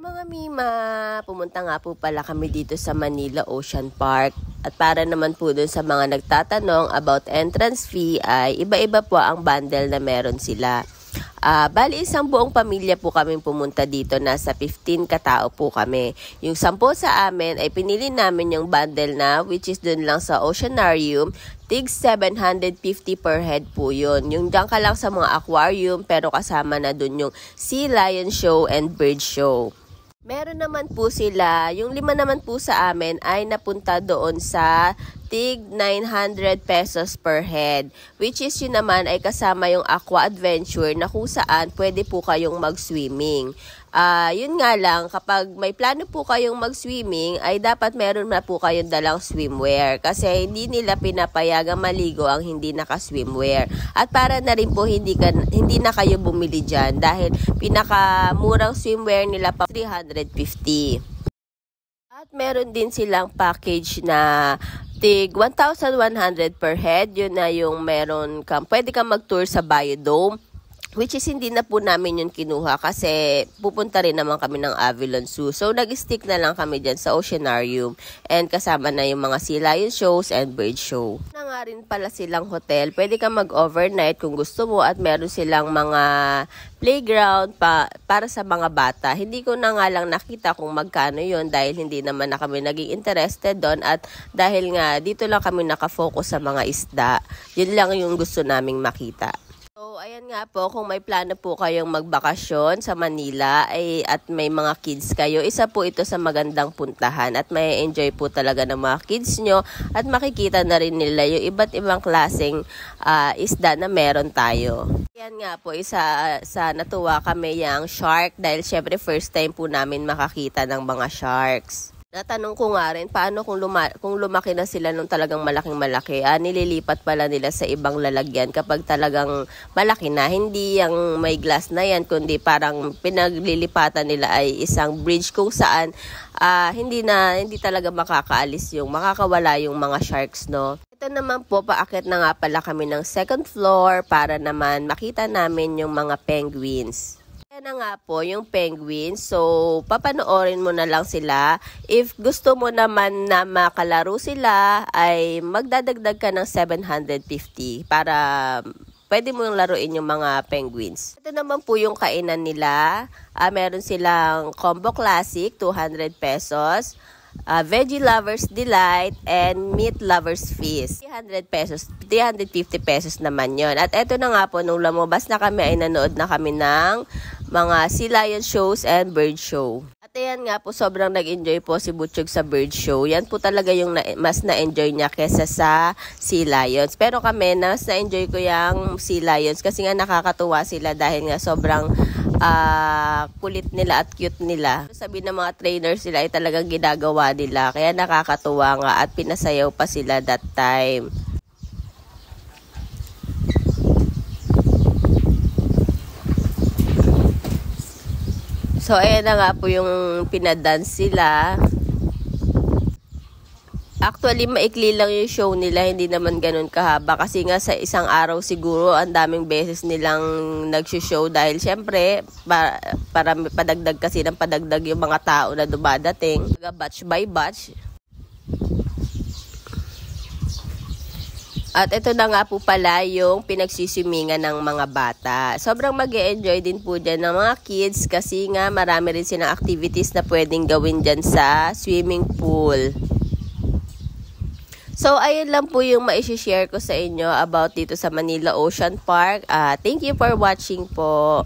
Mga Mima, pumunta nga po pala kami dito sa Manila Ocean Park. At para naman po dun sa mga nagtatanong about entrance fee ay iba-iba po ang bundle na meron sila. Bali isang buong pamilya po kami pumunta dito, nasa 15 katao po kami. Yung 10 sa amin ay pinili namin yung bundle na which is dun lang sa Oceanarium, tig 750 per head po yun. Yung dyan ka lang sa mga aquarium pero kasama na dun yung Sea Lion Show and Bird Show. Meron naman po sila, yung 5 naman po sa amin ay napunta doon sa tig 900 pesos per head. Which is yun naman ay kasama yung aqua adventure na kung saan pwede po kayong mag-swimming. Yun nga lang, kapag may plano po kayong mag-swimming, ay dapat meron na po kayong dalang swimwear. Kasi hindi nila pinapayagang maligo ang hindi naka-swimwear. At para na rin po hindi na kayo bumili dyan dahil pinakamurang swimwear nila pa 350. At meron din silang package na tig 1,100 per head. Yun na yung meron kang, pwede kang mag-tour sa Biodome. Which is hindi na po namin yun kinuha kasi pupunta rin naman kami ng Avilon Zoo. So nag-stick na lang kami dyan sa Oceanarium and kasama na yung mga Sea Lion shows and bird show. Na nga rin pala silang hotel. Pwede kang mag-overnight kung gusto mo at meron silang mga playground para sa mga bata. Hindi ko na nga lang nakita kung magkano yun dahil hindi naman na kami naging interested doon at dahil nga dito lang kami nakafocus sa mga isda. Yun lang yung gusto naming makita. So, ayan nga po, kung may plano po kayong magbakasyon sa Manila at may mga kids kayo, isa po ito sa magandang puntahan at may enjoy po talaga ng mga kids nyo at makikita na rin nila yung iba't ibang klaseng isda na meron tayo. Ayan nga po, isa sa natuwa kami yung shark dahil syempre first time po namin makakita ng mga sharks. Natanong ko nga rin, paano kung lumaki na sila nung talagang malaking-malaki, nililipat pala nila sa ibang lalagyan kapag talagang malaki na. Hindi yung may glass na yan, kundi parang pinaglilipatan nila ay isang bridge kung saan hindi talaga makakawala yung mga sharks, no? Ito naman po, paakit na nga pala kami ng second floor para naman makita namin yung mga penguins. Ayan na nga po yung penguins. So, papanoorin mo na lang sila. If gusto mo naman na makalaro sila, ay magdadagdag ka ng 750 para pwede mo yung laruin yung mga penguins. Ito naman po yung kainan nila. Meron silang Combo Classic, 200 pesos. Veggie Lovers Delight and Meat Lovers Feast. 300 pesos, 350 pesos naman yon. At eto na nga po, nung lumabas na kami ay nanood na kami ng mga Sea Lion shows and bird show. At ayan nga po, sobrang nag-enjoy po si Butchog sa bird show. Yan po talaga yung mas na-enjoy niya kesa sa Sea Lions. Pero kami, mas na-enjoy ko yung Sea Lions kasi nga nakakatuwa sila dahil nga sobrang kulit nila at cute nila. Sabi ng mga trainers sila ay talagang ginagawa nila. Kaya nakakatuwa nga at pinasayaw pa sila that time. So, ayan na nga po yung pinadance sila. Actually, maikli lang yung show nila, hindi naman ganun kahaba. Kasi nga sa isang araw siguro, ang daming beses nilang nag-show dahil syempre, para padagdag kasi ng padagdag yung mga tao na dumadating. Batch by batch. At ito na nga po pala yung pinagsisimingan ng mga bata. Sobrang mag-e-enjoy din po dyan ng mga kids kasi nga marami rin silang activities na pwedeng gawin dyan sa swimming pool. So, ayun lang po yung ma-share ko sa inyo about dito sa Manila Ocean Park. Thank you for watching po.